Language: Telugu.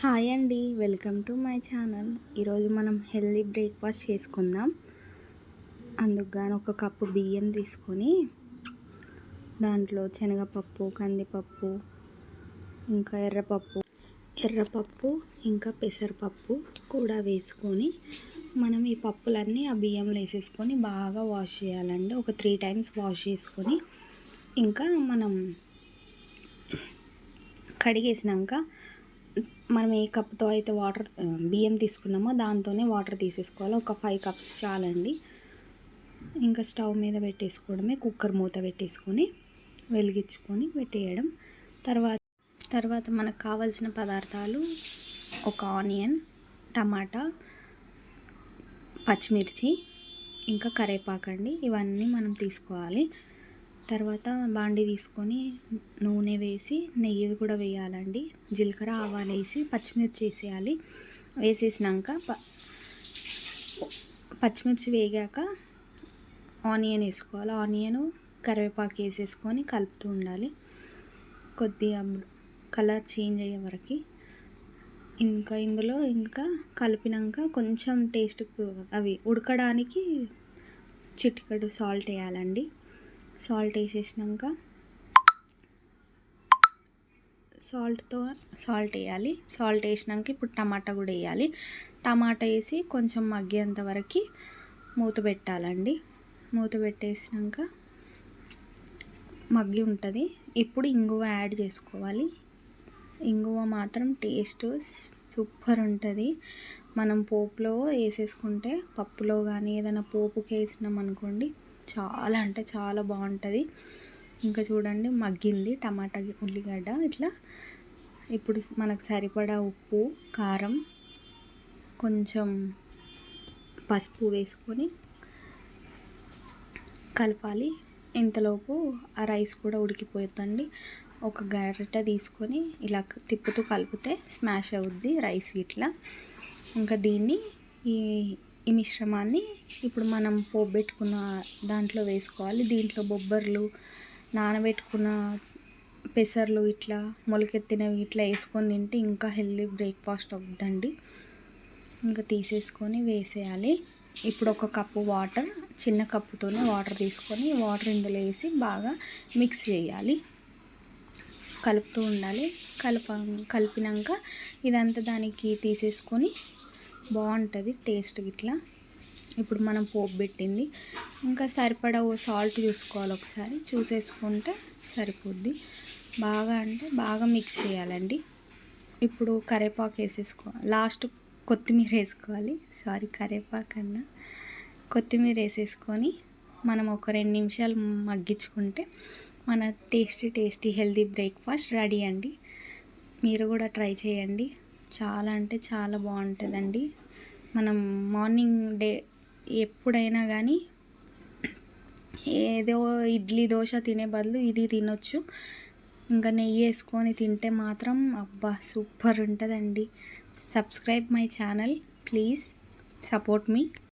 హాయ్ అండి, వెల్కమ్ టు మై ఛానల్. ఈరోజు మనం హెల్దీ బ్రేక్ఫాస్ట్ చేసుకుందాం. అందుకు గాను ఒక కప్పు బియ్యం తీసుకొని దాంట్లో శనగపప్పు, కందిపప్పు, ఇంకా ఎర్రపప్పు ఇంకా పెసరపప్పు కూడా వేసుకొని మనం ఈ పప్పులన్నీ ఆ బియ్యంలో వేసేసుకొని బాగా వాష్ చేయాలండి. ఒక 3 టైమ్స్ వాష్ చేసుకొని ఇంకా మనం కడిగేసినాక మనం ఏ కప్తో అయితే బియ్యం తీసుకున్నామో దాంతోనే వాటర్ తీసేసుకోవాలి. ఒక 5 కప్స్ చాలండి. ఇంకా స్టవ్ మీద పెట్టేసుకోవడమే, కుక్కర్ మూత పెట్టేసుకొని వెలిగించుకొని పెట్టేయడం. తర్వాత మనకు కావాల్సిన పదార్థాలు ఒక ఆనియన్, టమాటా, పచ్చిమిర్చి ఇంకా కరివేపాకండి. ఇవన్నీ మనం తీసుకోవాలి. తర్వాత బాండి తీసుకొని నూనె వేసి నెయ్యి కూడా వేయాలండి. జీలకర్ర, ఆవాలు వేసి పచ్చిమిర్చి వేసేయాలి. వేసేసినాక పచ్చిమిర్చి వేగాక ఆనియన్ వేసుకోవాలి. ఆనియన్, కరివేపాకు వేసేసుకొని కలుపుతూ ఉండాలి కొద్దిగా కలర్ చేంజ్ అయ్యే వరకు. ఇందులో కలిపినాక కొంచెం టేస్ట్కు అవి ఉడకడానికి చిటికెడు సాల్ట్ వేయాలండి. సాల్ట్ వేసేసినాక సాల్ట్ వేయాలి. సాల్ట్ వేసినాక ఇప్పుడు టమాటా కూడా వేయాలి. టమాటా వేసి కొంచెం మగ్గేంత వరకు మూత పెట్టాలండి. మూత పెట్టేసినాక మగ్గి ఉంటుంది. ఇప్పుడు ఇంగువ యాడ్ చేసుకోవాలి. ఇంగువ మాత్రం టేస్ట్ సూపర్ ఉంటుంది. మనం పోపులో వేసేసుకుంటే, పప్పులో కానీ ఏదైనా పోపుకి వేసినాం అనుకోండి, చాలా అంటే చాలా బాగుంటుంది. ఇంకా చూడండి మగ్గింది టమాటా, ఉల్లిగడ్డ ఇట్లా. ఇప్పుడు మనకు సరిపడా ఉప్పు, కారం, కొంచెం పసుపు వేసుకొని కలపాలి. ఇంతలోపు ఆ రైస్ కూడా ఉడికిపోతుందండి. ఒక గరిటె తీసుకొని ఇలా తిప్పుతూ కలిపితే స్మాష్ అవుద్ది రైస్ ఇట్లా. ఇంకా ఈ మిశ్రమాన్ని ఇప్పుడు మనం పోపు పెట్టుకున్న దాంట్లో వేసుకోవాలి. దీంట్లో బొబ్బర్లు, నానబెట్టుకున్న పెసర్లు, ఇట్లా మొలకెత్తినవి ఇట్లా వేసుకొని తింటే ఇంకా హెల్దీ బ్రేక్ఫాస్ట్ అవుద్దండి. ఇంకా తీసేసుకొని వేసేయాలి. ఇప్పుడు ఒక కప్పు వాటర్, చిన్న కప్పుతోనే వాటర్ తీసుకొని వాటర్ ఇందులో వేసి బాగా మిక్స్ చేయాలి. కలుపుతూ ఉండాలి. కలిపినాక ఇదంతా దానికి తీసేసుకొని బాగుంటుంది టేస్ట్ ఇట్లా. ఇప్పుడు మనం పోపు పెట్టింది ఇంకా సరిపడా సాల్ట్ చూసుకోవాలి. ఒకసారి చూసేసుకుంటే సరిపోద్ది. బాగా మిక్స్ చేయాలండి. ఇప్పుడు కరివేపాకు వేసేసుకోవాలి. లాస్ట్ కొత్తిమీర వేసుకోవాలి. కొత్తిమీర వేసేసుకొని మనం ఒక 2 నిమిషాలు మగ్గించుకుంటే మన టేస్టీ హెల్దీ బ్రేక్ఫాస్ట్ రెడీ అండి. మీరు కూడా ట్రై చేయండి. చాలా అంటే చాలా బాగుంటుందండి. మనం మార్నింగ్ ఎప్పుడైనా కానీ ఏదో ఇడ్లీ, దోశ తినే బదులు ఇది తినొచ్చు. ఇంకా నెయ్యి వేసుకొని తింటే మాత్రం అబ్బా సూపర్ ఉంటుందండి. Subscribe my channel, please support me.